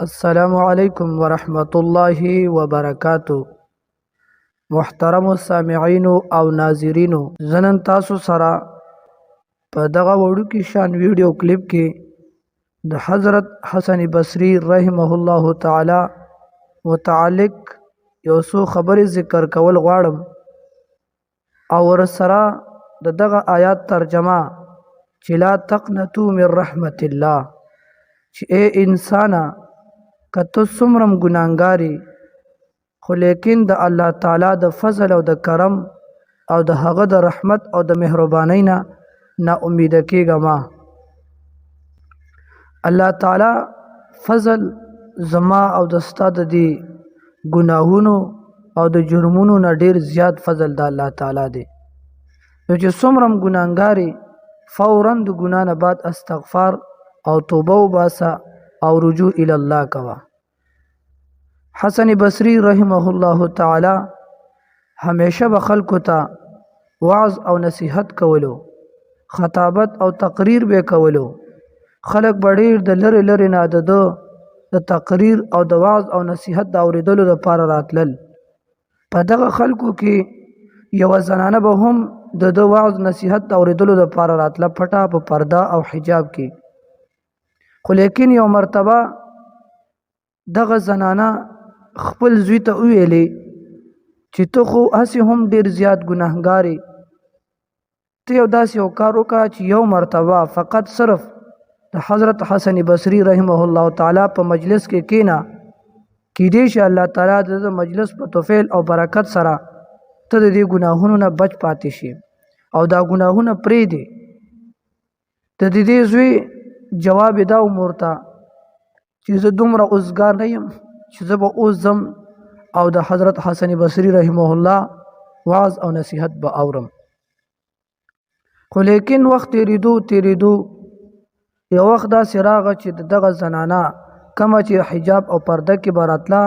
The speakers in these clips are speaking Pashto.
السلام علیکم ورحمۃ اللہ وبرکاتہ. محترم سامعین او ناظرین، زنن تاسو سره په دغه وړوکی شان ویډیو کلیپ کې د حضرت حسن بصری رحمه الله تعالی متعلق یو څو خبرې ذکر کول غواړم او ورسره د دغه آیات ترجمه چې لا تقنطوا من رحمت الله، چې اے انسانه که ته څومره ګناهګارې خو لیکن د الله تعالی د فضل او د کرم او د هغه د رحمت او د مهربانۍ نه نا امیده کېږه ما. الله تعالی فضل زما او د ستا د دې ګناهونو او د جرمونو نه ډیر زیات فضل د الله تعالی دی. نو چې څومره ګناهګارې فورا د ګناه نه بعد استغفار او توبه وباسه او رجوع الی الله کوه. حسن بصری رحمه الله تعالی همیشه به خلکو ته وعظ او نصیحت کولو، خطابت او تقریر به کولو. خلک به ډېر د لرې لرې نه د تقریر او د وعظ او نصیحت د اورېدلو لپاره راتلل. په دغه خلکو کې یوه زنانه به هم د وعظ نصیحت د اورېدلو لپاره راتله، پټه په پرده او حجاب کې. خو لیکن یو مرتبه دغه زنانه خپل زوی ته وویلې چې ته خو هسې هم ډېر زیات ګناهګارې، ته یو داسې یو کار وکړه چې یو مرتبه فقط صرف د حضرت حسن بصری رحمه الله تعالی په مجلس کې کېنه، کیدای شي الله تعالی د مجلس په توفیل او برکت سره ته د دې ګناهونو نه بچ پاتې شي او دا ګناهونه پرېږدې. د دې زوی جواب دا ومورته چې زه دومره اوزګار نه یم چې زه به اوس ځم او د حضرت حسن بصری رحمه الله وعظ او نصیحت به اورم. خو لیکن وخت تیریدو یو وخت داسې راغه چې دغه زنانه کومه چې حجاب او پرده کې به راتله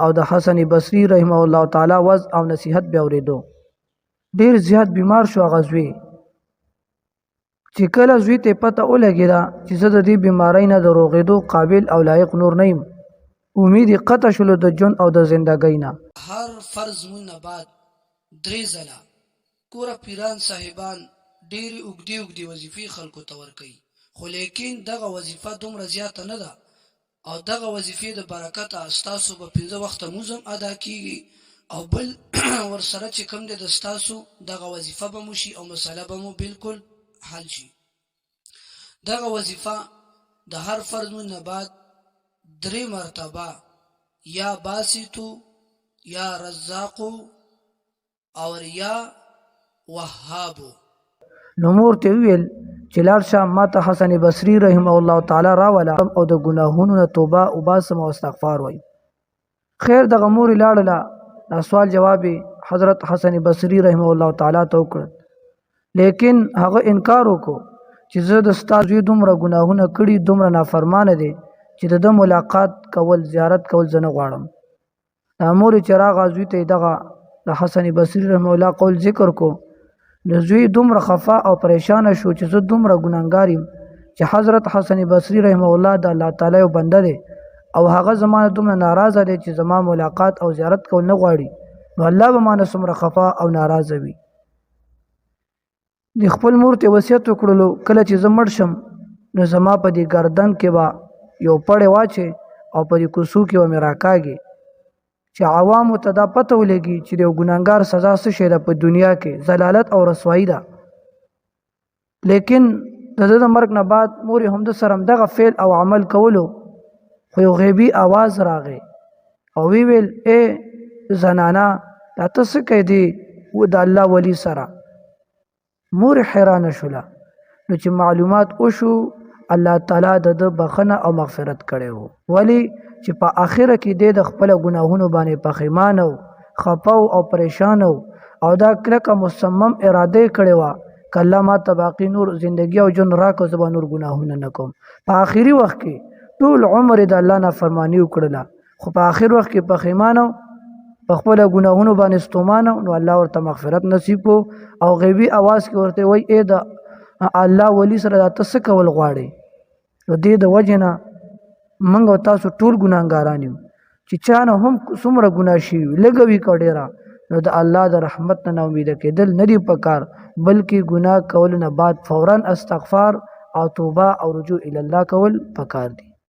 او د حسن بصری رحمه الله تعالی وعظ او نصیحت به اورېدو، ډېر زیات بیمار شو هغه زوی. چې کله زوی ته پته ولګېده چې زه د دې بیمارۍ نه د روغېدو قابل او لایق نور نه یم، امید یې قطع شولو د ژوند او د زندګۍ نه. هر فرض مون نه بعد 3 ځله کوره پیران صاحبان ډېرې اوږدې وظیفې خلکو ته ورکوي، خو لیکن دغه وظیفه دومره زیاته نه ده او دغه وظیفې د برکته ستاسو به 5 وخته مونځ هم ادا کیږي او بل ورسره چې کوم دی د ستاسو دغه وظیفه به مو شي او مسله به مو بالکل حل شي. دغه وظیفه د هر فرض مون نه بعد 3 مرتبه یا باسطو یا رزاقو او یا وهابو. نو مور ته ویل چې لاړ شه ما ته حسن بصری رحمه الله تعالی راوله او د ګناهونو نه توبه وباسم او استغفار وایي. خیر دغه مور یې لاړله، دا سوال جواب حضرت حسن بصری رحمه الله تعالی ته وکړ، لیکن هغه انکار وکړو چې زه د ستا زوی دومره ګناهونه کړي، دومره نافرمانه دی چې د ملاقات کول زیارت کول زه نه غواړم. دا مور چې راغه زوی ته دغه د حسن بصری رحمه الله قول ذکر کو، نو زوی دومره خفه او پریشانه شو چې زه دومره ګناهګار یم چې حضرت حسن بصری رحمه الله د الله تعالی یو بنده دی او هغه زما دومره ناراضه دی چې زما ملاقات او زیارت کول نه غواړي، نو الله به مانه څومره خفه او ناراضه وي. د خپل مور ته وصیت وکړلو کله چې زه مړ شم نو زما په دې گردن کې به یو پړی واچې او په دې کوڅو کې به مې راکاږي چې عوامو ته دا پته ولګي چې د یو ګناهګار سزا څه شی ده په دنیا کې، ضلالت او رسوایي ده. لیکن د ده د مرګ نه بعد مور یې هم د سره همدغه فعل او عمل کولو، خو یو غیبي آواز راغی او وی ویل ای زنانه دا ته څه کوې دی د الله ولی سره. مور حیرانه شوله، نو چې معلومات وشو الله تعالی د بخنه او مغفرت کړی وو، ولی چې په آخره کې د خپل ګناهونو باندې پښیمان او خفه او پریشان او دا کلکه مصمم اراده کړې وه که الله ما ته باقي نور زندگی او ژوند راکړه زه به نور ګناهونه نه کوم. په آخري وخت کې ټول عمر د الله نافرماني وکړله، خو په آخر وخت کې پښیمان او په خپل ګناهونو باندې ستومان، نو الله ورته مغفرت نصیب کو او غیبی आवाज کې ورته وای اے د الله ولی سره تاسو کول غواړي. نو دې د وجه نه موږ او تاسو ټول ګناهګاران یو چې چا نه هم څومره ګناه شوي لږه وي که ډېره نو د الله د رحمت نه ناامیده کېدل نه دي پکار بلکې ګناه کولو نه بعد فوراً استغفار او توبه او رجوع الی الله کول پکار دي